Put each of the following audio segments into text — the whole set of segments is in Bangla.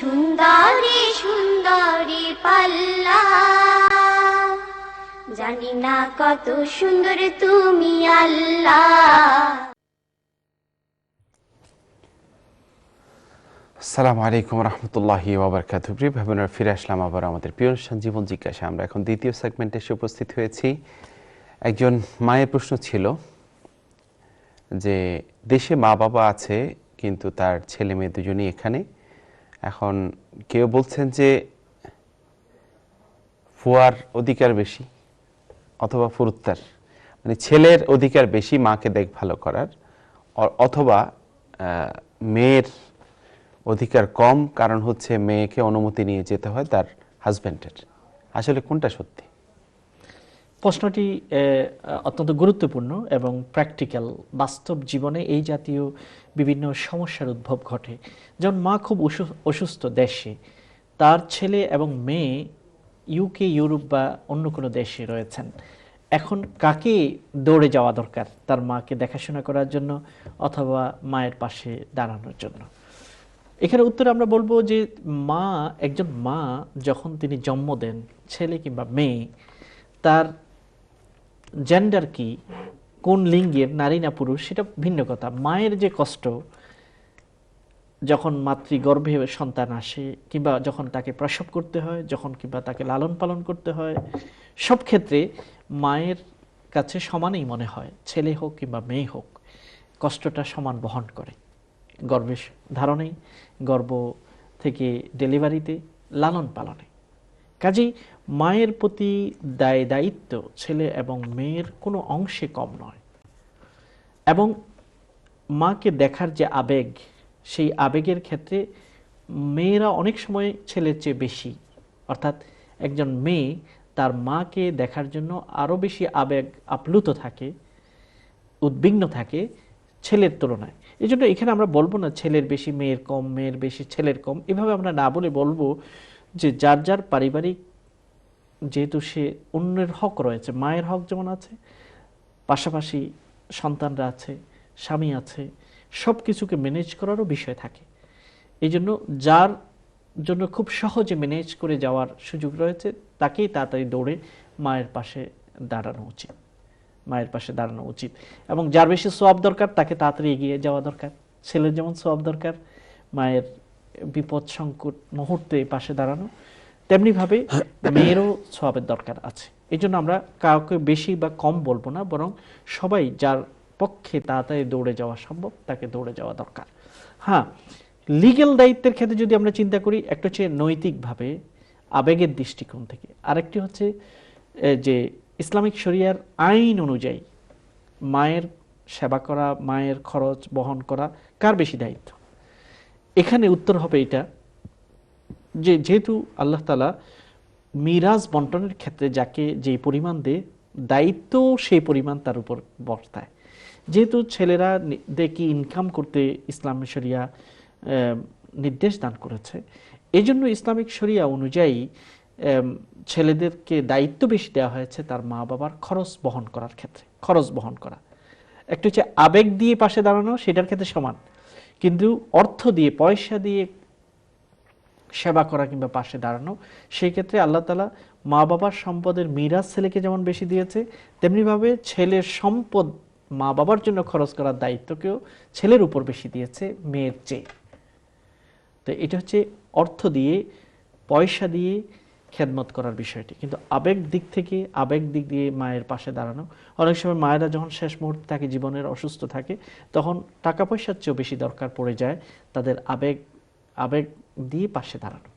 সুন্দরী সুন্দরী পাল্লা, জানি না কত সুন্দর তুমি আল্লাহ। আসসালামু আলাইকুম রহমতুল্লাহি ওয়া বারাকাতুহু। প্রিয় ভাই বোনেরা, ফিরে আসলাম আবার আমাদের প্রিয় অনুষ্ঠান জীবন জিজ্ঞাসা। আমরা এখন দ্বিতীয় সেগমেন্টে এসে উপস্থিত হয়েছি। একজন মায়ের প্রশ্ন ছিল যে দেশে মা বাবা আছে কিন্তু তার ছেলে মেয়ে দুজনই এখানে। এখন কেউ বলছেন যে ফুয়ার অধিকার বেশি অথবা ফুরুত্তার, মানে ছেলের অধিকার বেশি মাকে দেখভাল করার, অথবা মেয়ের অধিকার কম, কারণ হচ্ছে মেয়েকে অনুমতি নিয়ে যেতে হয় তার হাজব্যান্ডের। আসলে কোনটা সত্যি? প্রশ্নটি অত্যন্ত গুরুত্বপূর্ণ এবং প্র্যাকটিক্যাল। বাস্তব জীবনে এই জাতীয় বিভিন্ন সমস্যার উদ্ভব ঘটে। যেমন মা খুব অসুস্থ দেশে, তার ছেলে এবং মেয়ে ইউকে, ইউরোপ বা অন্য কোনো দেশে রয়েছেন। এখন কাকে দৌড়ে যাওয়া দরকার, তার মাকে দেখাশোনা করার জন্য অথবা মায়ের পাশে দাঁড়ানোর জন্য? এখানে উত্তরে আমরা বলবো যে একজন মা যখন তিনি জন্ম দেন ছেলে কিংবা মেয়ে, তার জেন্ডার কি, কোন লিঙ্গের, নারী না পুরুষ, সেটা ভিন্ন কথা। মায়ের যে কষ্ট যখন মাতৃগর্ভে সন্তান আসে, কিংবা যখন তাকে প্রসব করতে হয়, যখন কিংবা তাকে লালন পালন করতে হয়, সব ক্ষেত্রে মায়ের কাছে সমানই মনে হয়। ছেলে হোক কিংবা মেয়ে হোক, কষ্টটা সমান বহন করে। গর্ভে ধারণে, গর্ভ থেকে ডেলিভারিতে, লালন পালনে। কাজেই মায়ের প্রতি দায়িত্ব ছেলে এবং মেয়ের কোনো অংশে কম নয়। এবং মাকে দেখার যে আবেগ, সেই আবেগের ক্ষেত্রে মেয়েরা অনেক সময় ছেলের চেয়ে বেশি, অর্থাৎ একজন মেয়ে তার মাকে দেখার জন্য আরও বেশি আবেগ আপ্লুত থাকে, উদ্বিগ্ন থাকে ছেলের তুলনায়। এই জন্য এখানে আমরা বলবো না ছেলের বেশি মেয়ের কম, মেয়ের বেশি ছেলের কম, এভাবে আমরা না বলে বলবো যে যার যার পারিবারিক, যেহেতু সে অন্যের হক রয়েছে, মায়ের হক যেমন আছে, পাশাপাশি সন্তানরা আছে, স্বামী আছে, সব কিছুকে ম্যানেজ করারও বিষয় থাকে। এই জন্য যার জন্য খুব সহজে ম্যানেজ করে যাওয়ার সুযোগ রয়েছে তাকেই তাড়াতাড়ি দৌড়ে মায়ের পাশে দাঁড়ানো উচিত, মায়ের পাশে দাঁড়ানো উচিত। এবং যার বেশি সোয়াব দরকার তাকে তাড়াতাড়ি এগিয়ে যাওয়া দরকার। ছেলের যেমন সোয়াব দরকার মায়ের বিপদ সংকট মুহূর্তে পাশে দাঁড়ানো, তেমনিভাবে মেয়েরও সোয়াবের দরকার আছে। এই জন্য আমরা কাউকে বেশি বা কম বলবো না, বরং সবাই যার পক্ষে তাড়াতাড়ি দৌড়ে যাওয়া সম্ভব তাকে দৌড়ে যাওয়া দরকার। হ্যাঁ, লিগ্যাল দায়িত্বের ক্ষেত্রে যদি আমরা চিন্তা করি, একটা হচ্ছে নৈতিকভাবে আবেগের দৃষ্টিকোণ থেকে, আরেকটি হচ্ছে যে ইসলামিক শরিয়ার আইন অনুযায়ী মায়ের সেবা করা, মায়ের খরচ বহন করা কার বেশি দায়িত্ব। এখানে উত্তর হবে এটা যে যেহেতু আল্লাহ তাআলা মিরাজ বন্টনের ক্ষেত্রে যাকে যে পরিমাণ দেয়, দায়িত্ব সেই পরিমাণ তার উপর বর্তায়। যেহেতু ছেলেরা দেখি ইনকাম করতে ইসলাম শরিয়া নির্দেশ দান করেছে, এই জন্য ইসলামিক শরিয়া অনুযায়ী ছেলেদেরকে দায়িত্ব বেশি দেওয়া হয়েছে তার মা বাবার খরচ বহন করার ক্ষেত্রে। খরচ বহন করা একটা হচ্ছে আবেগ দিয়ে পাশে দাঁড়ানো, সেটার ক্ষেত্রে সমান, কিন্তু অর্থ দিয়ে, পয়সা দিয়ে সেবা করা কিংবা পাশে দাঁড়ানো, সেই ক্ষেত্রে আল্লাহ তাআলা মা বাবার সম্পদের মিরাজ ছেলেকে যেমন বেশি দিয়েছে, তেমনিভাবে ছেলের সম্পদ মা বাবার জন্য খরচ করার দায়িত্বকেও ছেলের উপর বেশি দিয়েছে মেয়ের চেয়ে। তো এটা হচ্ছে অর্থ দিয়ে, পয়সা দিয়ে খেদমত করার বিষয়টি। কিন্তু আবেগ দিক দিয়ে মায়ের পাশে দাঁড়ানো, অনেক সময় মায়েরা যখন শেষ মুহূর্তে থাকে, জীবনের অসুস্থ থাকে, তখন টাকা পয়সার চেয়েও বেশি দরকার পড়ে যায় তাদের আবেগ দিয়ে পাশে দাঁড়ানো।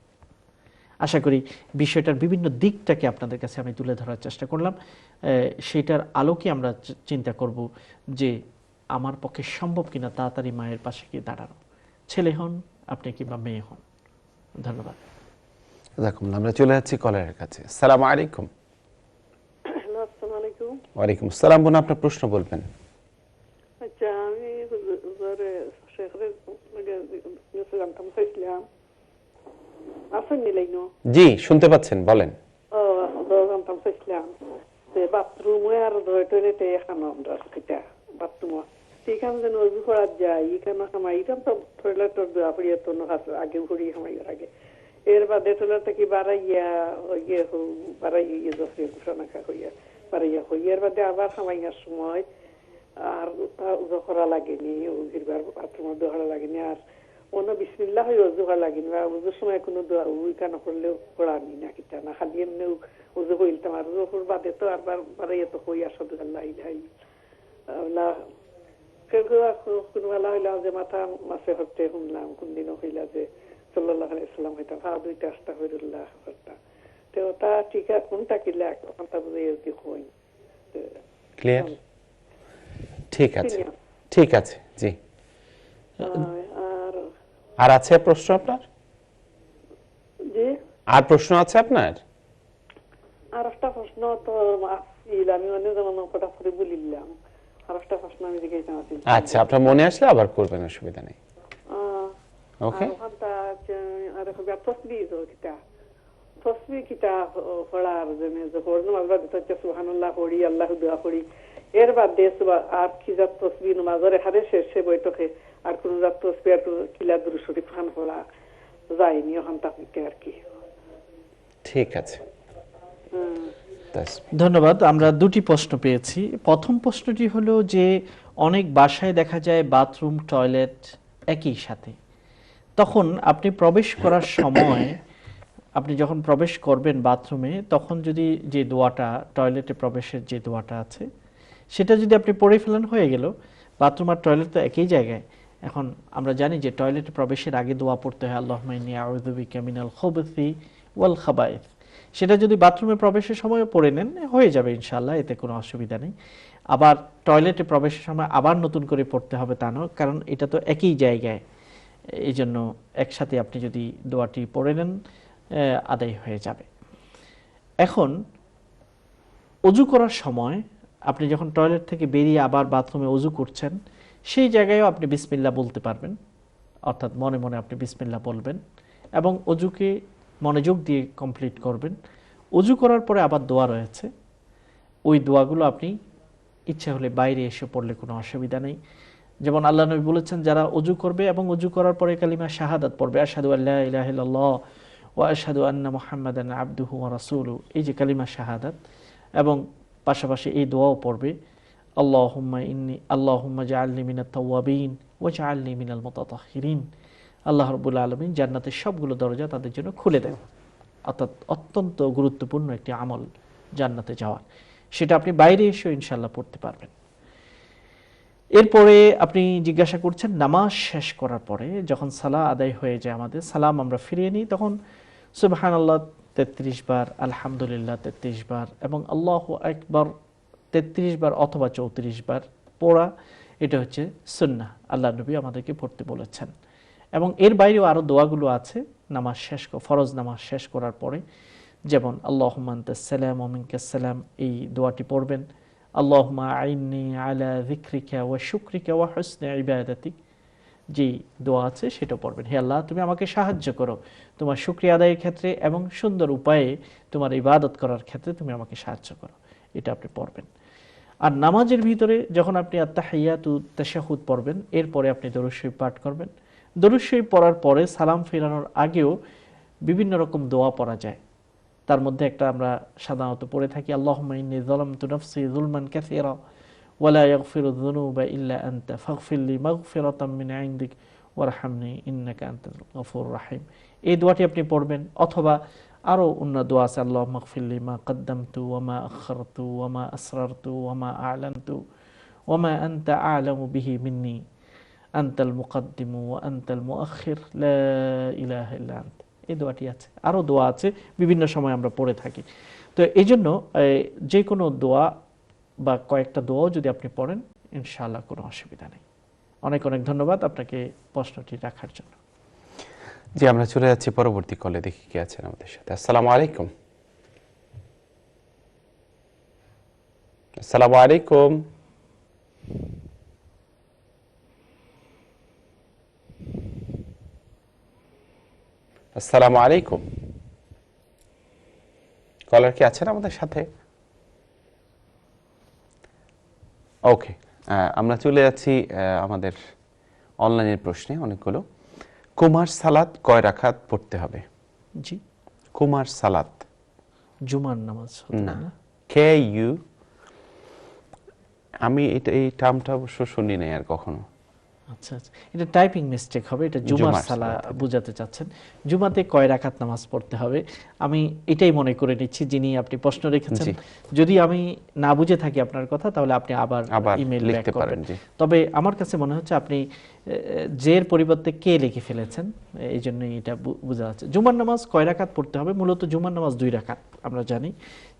আশা করি বিষয়টার বিভিন্ন দিকটাকে আপনাদের কাছে আমি তুলে ধরার চেষ্টা করলাম। সেটার আলোকে আমরা চিন্তা করব যে আমার পক্ষে সম্ভব কিনা তাড়াতাড়ি মায়ের পাশে গিয়ে দাঁড়ানো, ছেলে হন আপনি কিংবা মেয়ে হন। ধন্যবাদ। আমরা চলে যাচ্ছি কলারের কাছে। আসসালামু আলাইকুম। আসসালামু আলাইকুম। ওয়ালাইকুম আসসালাম। বোন, আপনার প্রশ্ন বলবেন। আচ্ছা, আমি শেখরে জানতাম চাইছিলাম, আসেন নিলাইনো? জি, শুনতে পাচ্ছেন, বলেন। জানতাম চাইছিলাম যে বাথরুমে আর টয়লেটে এখানো আমরা বাথরুম ঠিক এখানে যেন অজু করা যায় এখানে খামাই এটা তো টয়লেটের দোয়া পড়িয়া তো আগে ঘুরি খামাইয়ার আগে এর বাদে টয়লেট থেকে বাড়াইয়া ইয়ে বাড়াইয়া ইয়ে জফরে ঘোষণা হইয়া বাড়াইয়া হইয়ার বাদে আবার খামাইয়ার সময় আর উজু করা লাগেনি ওইবার বাথরুমের দোয়া লাগেনি আর অন্য বিসমিল্লাহ হয়ে উজু করা লাগেনি বা উজুর সময় কোনো দোয়া উইখানা করলেও পড়ানি না কিতা না খালি এমনি উজু হইলতাম আর উজুর বাদে তো আবার বাড়াইয়া তো হইয়া সাদু আল্লাহ ইলাহা কোনবেলা হইলা যে মাথা মাসে হতে শুনলাম কোনদিনও হইলা যে সাল্লাল্লাহু আলাইহি ওয়াসাল্লাম হইতাম দুইটা আস্তাগফিরুল্লাহ করতাম তো তা ঠিক আছে কোনটা কিলা কোনটা বুঝে কি কই ক্লিয়ার? ঠিক আছে, ঠিক আছে, জি। আর আছে প্রশ্ন আপনার? জি, আর প্রশ্ন আছে আপনার? আর একটা প্রশ্ন তো আসছিল, আমি অনেক যেমন কটা করে বলিলাম, আর একটা প্রশ্ন আমি জিজ্ঞাসা করছি। আচ্ছা, আপনার মনে আসলে আবার করবেন, অসুবিধা নেই। ওকে। আর হবে তসবিহ কিতা তসবিহ কিতা পড়ার জন্য যখন নামাজ পড়তে সুবহানাল্লাহ পড়ি, আল্লাহু দোয়া করি, এর বাদে আর কি জাত তসবিহ নামাজের এখানে শেষে বৈঠকে আর কোন জাত তসবিহ আর কিলা দুরূদ শরীফ খান পড়া যায়নি ওখান থেকে আর কি। ঠিক আছে, ধন্যবাদ। আমরা দুটি প্রশ্ন পেয়েছি। প্রথম প্রশ্নটি হলো যে অনেক বাসায় দেখা যায় বাথরুম টয়লেট একই সাথে, তখন আপনি প্রবেশ করার সময় আপনি যখন প্রবেশ করবেন বাথরুমে, তখন যদি যে দোয়াটা টয়লেটে প্রবেশের যে দোয়াটা আছে সেটা যদি আপনি পড়ে ফেলেন, হয়ে গেল। বাথরুম আর টয়লেট তো একই জায়গায়। এখন আমরা জানি যে টয়লেটে প্রবেশের আগে দোয়া পড়তে হয় আল্লাহুম্মা ইন্নী আউযু বিকা মিনাল খুবুসি ওয়াল খাবায়েথ। সেটা যদি বাথরুমে প্রবেশের সময় পড়ে নেন, হয়ে যাবে ইনশাআল্লাহ, এতে কোনো অসুবিধা নেই। আবার টয়লেটে প্রবেশের সময় আবার নতুন করে পড়তে হবে তা নয়, কারণ এটা তো একই জায়গায়। এই জন্য একসাথে আপনি যদি দোয়াটি পড়ে নেন, আদায় হয়ে যাবে। এখন অজু করার সময় আপনি যখন টয়লেট থেকে বেরিয়ে আবার বাথরুমে অজু করছেন, সেই জায়গায়ও আপনি বিসমিল্লাহ বলতে পারবেন, অর্থাৎ মনে মনে আপনি বিসমিল্লাহ বলবেন এবং অজুকে মনোযোগ দিয়ে কমপ্লিট করবেন। অজু করার পরে আবার দোয়া রয়েছে, ওই দোয়াগুলো আপনি ইচ্ছা হলে বাইরে এসে পড়লে কোনো অসুবিধা নেই। যেমন আল্লাহ নবী বলেছেন, যারা অজু করবে এবং অজু করার পরে কালিমা শাহাদাত পড়বে, আশহাদু আল্লা ইলাহা ইল্লাল্লাহ ওয়া আশহাদু আন্না মুহাম্মাদান আবদুহু ওয়া রাসূলুহু, এই যে কালিমা শাহাদাত, এবং পাশাপাশি এই দোয়াও পড়বে আল্লাহুম্মা জাআলনি মিনাত তাওয়াবিন ওয়া জাআলনি মিনাল মুতাতাহহিরিন। আল্লাহ রাব্বুল আলামিন জান্নাতের সবগুলো দরজা তাদের জন্য খুলে দেন। অর্থাৎ অত্যন্ত গুরুত্বপূর্ণ একটি আমল জান্নাতে যাওয়ার, সেটা আপনি বাইরে এসেও ইনশাআল্লাহ পড়তে পারবেন। এরপরে আপনি জিজ্ঞাসা করছেন, নামাজ শেষ করার পরে যখন সালাহ আদায় হয়ে যায়, আমাদের সালাম আমরা ফিরিয়ে নিই, তখন সুবহানাল্লাহ 33 বার, আলহামদুলিল্লাহ 33 বার এবং আল্লাহু আকবার 33 বার অথবা 34 বার পড়া, এটা হচ্ছে সুন্নাহ, আল্লাহ নবী আমাদেরকে পড়তে বলেছেন। এবং এর বাইরেও আরও দোয়াগুলো আছে নামাজ শেষ, ফরজ নামাজ শেষ করার পরে, যেমন আল্লাহুম্মা আনতাস সালাম ওয়া মিনকাস সালাম, এই দোয়াটি পড়বেন। আল্লাহুম্মা আইন্নি আলা যিকরিকা ওয়া শুকরিকা ওয়া হুসনি ইবাদাতিক, যে দোয়া আছে সেটা পড়বেন। হে আল্লাহ, তুমি আমাকে সাহায্য করো তোমার শুকরিয়া আদায়ের ক্ষেত্রে এবং সুন্দর উপায়ে তোমার ইবাদত করার ক্ষেত্রে তুমি আমাকে সাহায্য করো, এটা আপনি পড়বেন। আর নামাজের ভিতরে যখন আপনি আত-তাহিয়াতু তাশাহুদ পড়বেন, এরপরে আপনি দরুদ শরীফ পাঠ করবেন। দরুদ শরীফ পড়ার পরে সালাম ফেরানোর আগেও বিভিন্ন রকম দোয়া পড়া যায়। তার মধ্যে একটা আমরা সাধারণত পড়ে থাকি, আল্লাহুম্মা ইন্নী যালামতু নাফসি যুলমান কাসীরা ওয়া লা ইয়াগফিরু যুনুবা ইল্লা আনতা ফাগফিরলি মাগফিরাতাম মিন ইনদিক ওয়ারহামনি ইন্নাকা আনতাল গফুরুর রাহিম। এই দোয়াটি আপনি পড়বেন। অথবা আরও অন্য দোয়া আছে, আল্লাহুম্মা গফিরলি মা কদ্দামতু ওয়া মা আখখারতু ওয়া মা আসরারতু ওয়া মা আ'লানতু ওয়া মা আনতা আ'লামু বিহি মিন্নি আনতাল মুকদ্দিমু ওয়া আনতাল মুআখির লা ইলাহা ইল্লা আনতা। এই দোয়াটি আছে, আরও দোয়া আছে, বিভিন্ন সময় আমরা পড়ে থাকি। তো এই জন্য যে কোনো দোয়া বা কয়েকটা দোয়াও যদি আপনি পড়েন, ইনশাআল্লাহ কোনো অসুবিধা নেই। অনেক অনেক ধন্যবাদ আপনাকে প্রশ্নটি রাখার জন্য। জি, আমরা চলে যাচ্ছি পরবর্তী কলে, দেখি কে আছেন আমাদের সাথে। আসসালামু আলাইকুম। আসসালামু আলাইকুম। আসসালামু আলাইকুম। কলার কি আছেন আমাদের সাথে? ওকে, আমরা চলে যাচ্ছি আমাদের অনলাইনের প্রশ্নে অনেকগুলো। কুমার সালাত কয় রাকাত পড়তে হবে? জি, কুমার সালাত জুমার নামাজ হতে না, না? কে ইউ, আমি এই টার্মটা অবশ্য শুনি নাই আর কখনো। আচ্ছা আচ্ছা, এটা টাইপিং মিস্টেক হবে, এটা জুমার জুমার সালা সালাত হবে। বুঝাতে চাচ্ছেন। জুমাতে কয় রাকাত নামাজ পড়তে হবে, আমি এটাই মনে করে নিচ্ছি যিনি আপনি প্রশ্ন রেখেছেন। জি। যদি আমি না বুঝে থাকি আপনার কথা, তাহলে আপনি আবার ইমেল ব্যাক লিখতে পারেন। করবেন। জি, তবে আমার কাছে মনে হচ্ছে আপনি জের পরিবর্তে কে লিখে ফেলেছেন, এই জন্যই এটা বোঝা যাচ্ছে। জুমার নামাজ কয় রাকাত পড়তে হবে? মূলত জুমার নামাজ 2 রাকাত আমরা জানি,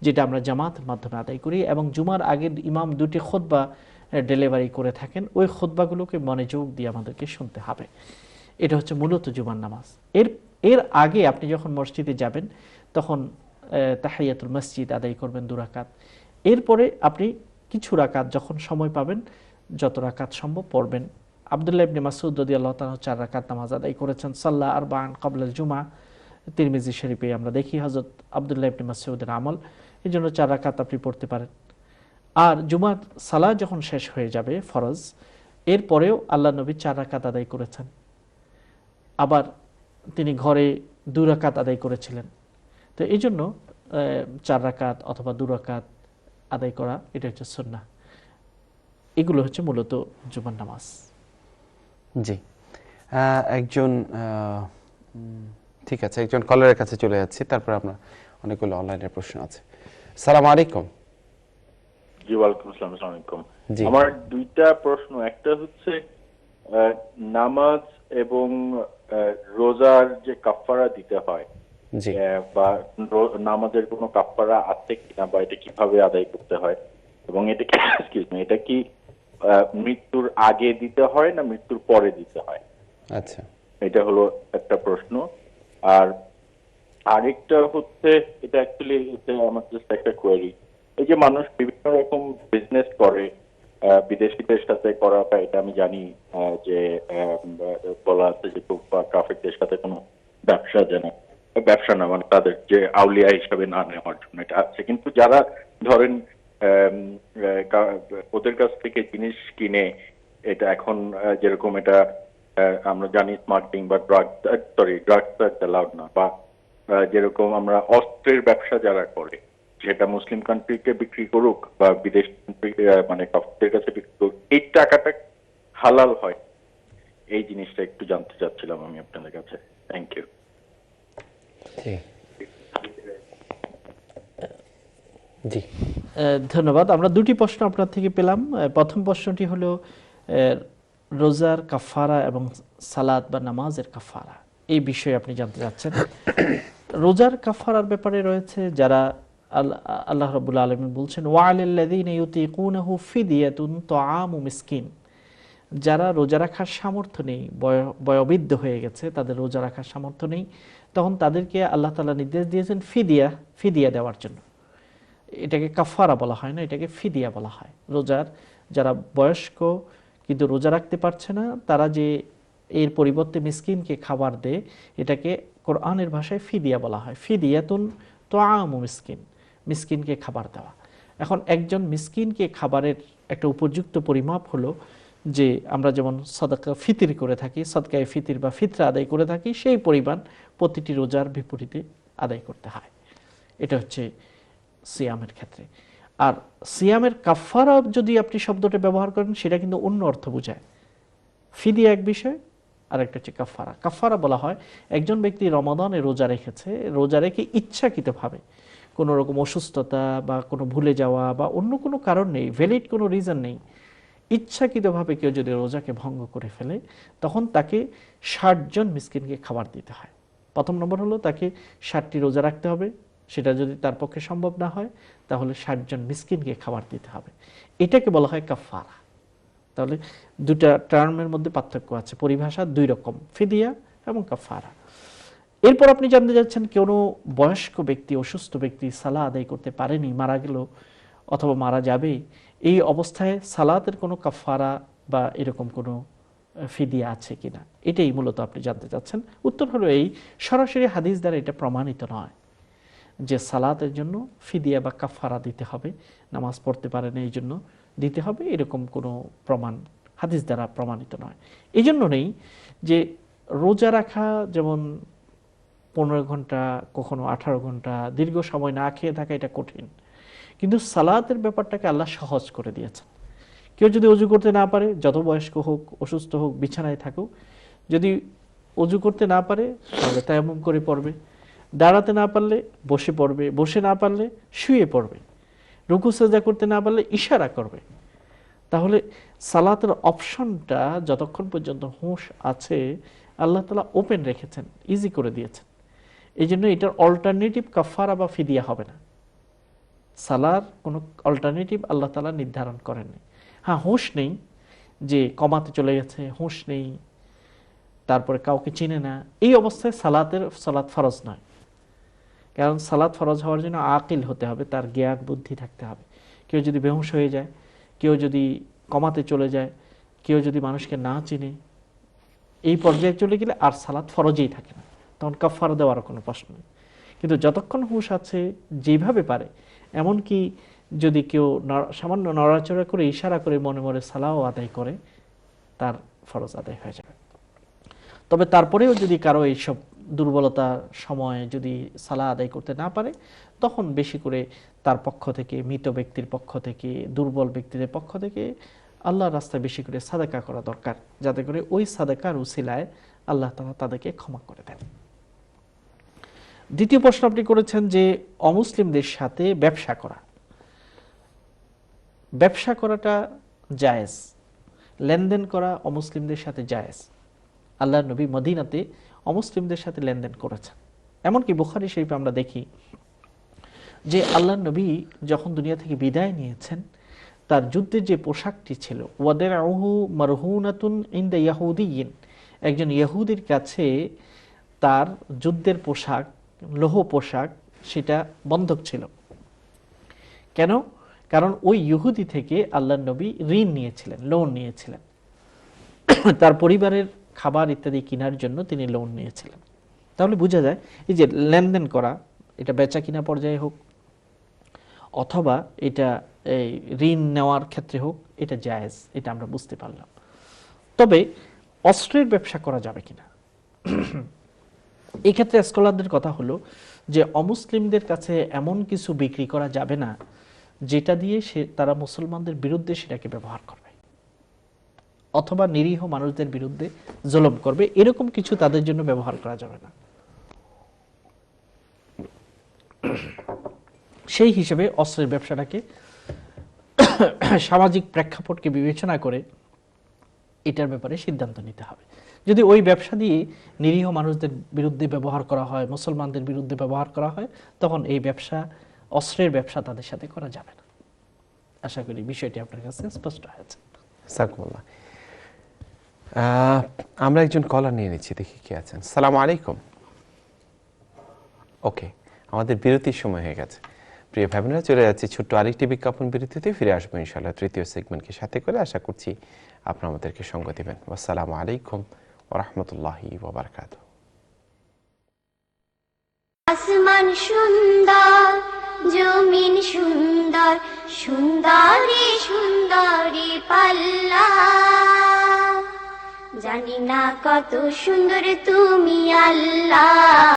যেটা আমরা জামাতের মাধ্যমে আদায় করি, এবং জুমার আগের ইমাম 2টি খুতবা ডেলিভারি করে থাকেন। ওই খুতবাগুলোকে মনোযোগ দিয়ে আমাদেরকে শুনতে হবে। এটা হচ্ছে মূলত জুমার নামাজ। এর আগে আপনি যখন মসজিদে যাবেন তখন তাহিয়াতুল মসজিদ আদায় করবেন 2 রাকাত। এরপরে আপনি কিছু রাকাত যখন সময় পাবেন, যত রাকাত সম্ভব পড়বেন। আব্দুল্লাহ ইবনে মাসউদ রাদিয়াল্লাহু তাআলা 4 রাকাত নামাজ আদায় করেছেন। সাল্লা আরবাআন ক্বাবলাল জুমা, তিরমিজি শরীফে আমরা দেখি হযরত আব্দুল্লাহ ইবনে মাসউদের আমল। এজন্য 4 রাকাত আপনি পড়তে পারেন। আর জুমার সালাত যখন শেষ হয়ে যাবে ফরজ, এরপরেও আল্লাহ নবী 4 রাকাত আদায় করেছেন। আবার তিনি ঘরে 2 রাকাত আদায় করেছিলেন। তো এই জন্য 4 রাকাত অথবা 2 রাকাত আদায় করা, এটা হচ্ছে সুন্নাহ। এগুলো হচ্ছে মূলত জুমার নামাজ। জি। একজন ঠিক আছে, একজন কলারের কাছে চলে যাচ্ছি, তারপর আপনার অনেকগুলো অনলাইনের প্রশ্ন আছে। সালাম আলাইকুম। জি, ওয়ালাইকুম আসসালাম। আসসালামু আলাইকুম। জি। আমার 2টা প্রশ্ন। একটা হচ্ছে নামাজ এবং রোজার যে কাফারা দিতে হয়, জি, বা নামাজের কোনো কাফারা আছে কিনা, বা এটা কিভাবে আদায় করতে হয়, এবং এটা কি এটা কি মৃত্যুর আগে দিতে হয় না মৃত্যুর পরে দিতে হয়? আচ্ছা, এটা হলো একটা প্রশ্ন। আর আরেকটা হচ্ছে, এটা অ্যাকচুয়ালি আমার জাস্ট একটা কোয়েরি। এই যে মানুষ বিভিন্ন রকম বিজনেস করে বিদেশিদের সাথে করাটা, এটা আমি জানি যে বলা আছে যে কাফেরদের সাথে কোনো ব্যবসা না, মানে তাদের যে আউলিয়া হিসাবে না নেওয়ার জন্য এটা আছে। কিন্তু যারা ধরেন ওদের কাছ থেকে জিনিস কিনে, এটা এখন যেরকম এটা আমরা জানি স্মাগলিং বা ড্রাগস অ্যালাউড না, বা যেরকম আমরা অস্ত্রের ব্যবসা যারা করে, যেটা মুসলিম কান্ট্রিকে বিক্রি করুক বা বিদেশ মানে কাফেরদের কাছে বিক্রি করুক, এই টাকাটা হালাল হয়, এই জিনিসটা একটু জানতে চাচ্ছিলাম আমি আপনাদের কাছে। Thank you. জি, ধন্যবাদ। আমরা 2টি প্রশ্ন আপনার থেকে পেলাম। প্রথম প্রশ্নটি হলো রোজার কাফারা এবং সালাত বা নামাজের কাফারা, এই বিষয়ে আপনি জানতে চাচ্ছেন। রোজার কাফারার ব্যাপারে রয়েছে, যারা আল্লাহ রাব্বুল আলামিন বলছেন ওয়ালাল্লাযীনা ইউতিকুনাহু ফিদিয়াতুন তাআমু মিসকিন, যারা রোজা রাখার সামর্থ্য নেই, বয়োবৃদ্ধ হয়ে গেছে, তাদের রোজা রাখার সামর্থ্য নেই, তখন তাদেরকে আল্লাহ তাআলা নির্দেশ দিয়েছেন ফিদিয়া দেওয়ার জন্য। এটাকে কাফারা বলা হয় না, এটাকে ফিদিয়া বলা হয়। রোজার যারা বয়স্ক কিন্তু রোজা রাখতে পারছে না, তারা যে এর পরিবর্তে মিসকিনকে খাবার দেয়, এটাকে কোরআনের ভাষায় ফিদিয়া বলা হয়। ফিদিয়াতুন তাআমু মিসকিন, মিসকিনকে খাবার দেওয়া। এখন একজন মিসকিনকে খাবারের একটা উপযুক্ত পরিমাপ হলো যে আমরা যেমন সাদাকা ফিতির করে থাকি, সাদকায়ে ফিতির বা ফিতরা আদায় করে থাকি, সেই পরিমাণ প্রতিটি রোজার বিপরীতে আদায় করতে হয়। এটা হচ্ছে সিয়ামের ক্ষেত্রে। আর সিয়ামের কাফারা যদি আপনি শব্দটা ব্যবহার করেন, সেটা কিন্তু অন্য অর্থ বোঝায়। ফিদিয়া এক বিষয়, আর একটা হচ্ছে কাফারা। কাফারা বলা হয় একজন ব্যক্তি রমাদানে রোজা রেখেছে, রোজা রেখে ইচ্ছাকৃতভাবে কোনো রকম অসুস্থতা বা কোনো ভুলে যাওয়া বা অন্য কোনো কারণ নেই, ভ্যালিড কোনো রিজন নেই, ইচ্ছাকৃতভাবে কেউ যদি রোজাকে ভঙ্গ করে ফেলে, তখন তাকে 60 জন মিসকিনকে খাবার দিতে হয়। প্রথম নম্বর হলো তাকে 60টি রোজা রাখতে হবে, সেটা যদি তার পক্ষে সম্ভব না হয় তাহলে 60 জন মিসকিনকে খাবার দিতে হবে। এটাকে বলা হয় কাফারা। তাহলে 2টা টার্মের মধ্যে পার্থক্য আছে, পরিভাষা 2 রকম, ফিদিয়া এবং কাফারা। এরপর আপনি জানতে যাচ্ছেন, কোনো বয়স্ক ব্যক্তি, অসুস্থ ব্যক্তি সালাত আদায় করতে পারেনি, মারা গেল অথবা মারা যাবে, এই অবস্থায় সালাতের কোনো কাফারা বা এরকম কোনো ফিদিয়া আছে কিনা, এটাই মূলত আপনি জানতে চাচ্ছেন। উত্তর হলো এই, সরাসরি হাদিস দ্বারা এটা প্রমাণিত নয় যে সালাতের জন্য ফিদিয়া বা কাফারা দিতে হবে। নামাজ পড়তে পারে না, এই জন্য দিতে হবে এরকম কোনো প্রমাণ হাদিস দ্বারা প্রমাণিত নয়। এই জন্য নেই যে রোজা রাখা যেমন 15 ঘন্টা কখনো 18 ঘন্টা দীর্ঘ সময় না খেয়ে থাকা এটা কঠিন, কিন্তু সালাতের ব্যাপারটাকে আল্লাহ সহজ করে দিয়েছেন। কেউ যদি অজু করতে না পারে, যত বয়স্ক হোক, অসুস্থ হোক, বিছানায় থাকুক, যদি অজু করতে না পারে তাহলে তায়াম্মুম করে পড়বে, দাঁড়াতে না পারলে বসে পড়বে, বসে না পারলে শুয়ে পড়বে, রুকু সাজদা করতে না পারলে ইশারা করবে। তাহলে সালাতের অপশনটা যতক্ষণ পর্যন্ত হুঁশ আছে আল্লাহ তাআলা ওপেন রেখেছেন, ইজি করে দিয়েছেন। এই জন্য এটার অল্টারনেটিভ কাফারা বা ফিদিয়া হবে না। সালার কোনো অল্টারনেটিভ আল্লাহ তাআলা নির্ধারণ করেননি। হ্যাঁ, হুঁশ নেই, যে কমাতে চলে গেছে, হুঁশ নেই, তারপরে কাউকে চিনে না, এই অবস্থায় সালাত ফরজ নয়। কারণ সালাত ফরজ হওয়ার জন্য আকিল হতে হবে, তার জ্ঞান বুদ্ধি থাকতে হবে। কেউ যদি বেহুশ হয়ে যায়, কেউ যদি কমাতে চলে যায়, কেউ যদি মানুষকে না চিনে, এই পর্যায়ে চলে গেলে আর সালাত ফরজেই থাকে না, তখন কাফারা দেওয়ার কোনো প্রশ্ন নেই। কিন্তু যতক্ষণ হুঁশ আছে যেভাবে পারে, এমনকি যদি কেউ সামান্য নড়াচড়া করে ইশারা করে মনে মনে সালাও আদায় করে, তার ফরজ আদায় হয়ে যাবে। তবে তারপরেও যদি কারো এইসব দুর্বলতার সময় যদি সালাহ আদায় করতে না পারে, তখন বেশি করে তার পক্ষ থেকে, মৃত ব্যক্তির পক্ষ থেকে, দুর্বল ব্যক্তিদের পক্ষ থেকে আল্লাহর রাস্তায় বেশি করে সাদাকা করা দরকার, যাতে করে ওই সাদাকার উসিলায় আল্লাহ তাআলা তাদেরকে ক্ষমা করে দেন। দ্বিতীয় প্রশ্ন আপনি করেছেন যে অমুসলিমদের সাথে ব্যবসা করা। ব্যবসা করাটা জায়েজ, লেনদেন করা অমুসলিমদের সাথে জায়েজ। আল্লাহ নবী মদিনাতে অমুসলিমদের সাথে লেনদেন করেছেন। এমনকি বুখারী শরীফে আমরা দেখি যে আল্লাহ নবী যখন দুনিয়া থেকে বিদায় নিয়েছেন, তার যুদ্ধের যে পোশাকটি ছিল, ওয়াদারউহু মারহুনাতুন ইনদা ইয়াহুদিয়িন, একজন ইহুদির কাছে তার যুদ্ধের পোশাক, লৌহ পোশাক, সেটা বন্ধক ছিল। কেন? কারণ ওই ইহুদি থেকে আল্লাহ নবী ঋণ নিয়েছিলেন, লোন নিয়েছিলেন, তার পরিবারের খাবার ইত্যাদি কেনার জন্য তিনি লোন নিয়েছিলেন। তাহলে বোঝা যায় এই যে লেনদেন করা, এটা বেচা কিনা পর্যায়ে হোক অথবা এটা এই ঋণ নেওয়ার ক্ষেত্রে হোক, এটা জায়েজ, এটা আমরা বুঝতে পারলাম। তবে অস্ত্রের ব্যবসা করা যাবে কিনা, এই ক্ষেত্রে স্কলারদের কথা হলো যে অমুসলিমদের কাছে এমন কিছু বিক্রি করা যাবে না যেটা দিয়ে তারা মুসলমানদের বিরুদ্ধে সেটাকে ব্যবহার করবে অথবা নিরীহ মানুষদের বিরুদ্ধে জুলুম করবে, এরকম কিছু তাদের জন্য ব্যবহার করা যাবে না। সেই হিসেবে অস্ত্রের ব্যবসাটাকে সামাজিক প্রেক্ষাপটকে বিবেচনা করে এটার ব্যাপারে সিদ্ধান্ত নিতে হবে। যদি ওই ব্যবসা দিয়ে নিরীহ মানুষদের বিরুদ্ধে ব্যবহার করা হয়, মুসলমানদের বিরুদ্ধে ব্যবহার করা হয়, তখন এই ব্যবসা, অস্ত্রের ব্যবসা তাদের সাথে করা যাবে না। আশা করি বিষয়টি আপনার কাছে স্পষ্ট হয়েছে। সাকুল্লাহ। আমরা একজন কলার নিয়ে নিচ্ছি, দেখি কে আছেন। সালাম আলাইকুম। ওকে, আমাদের বিরতির সময় হয়ে গেছে। প্রিয় ভাই বোনেরা, চলে যাচ্ছি ছোট্ট আরেকটি বিজ্ঞাপন বিরতিতে, ফিরে আসবো ইনশাআল্লাহ তৃতীয় সেগমেন্টকে সাথে করে। আশা করছি আপনারা আমাদেরকে সঙ্গ দিবেন। আসসালামু আলাইকুম ওয়া রাহমাতুল্লাহি ওয়া বারাকাতুহু। আসমান সুন্দর, জমিন সুন্দর, সুন্দরী সুন্দরী পাল্লা, জানি না কত সুন্দর তুমি আল্লাহ।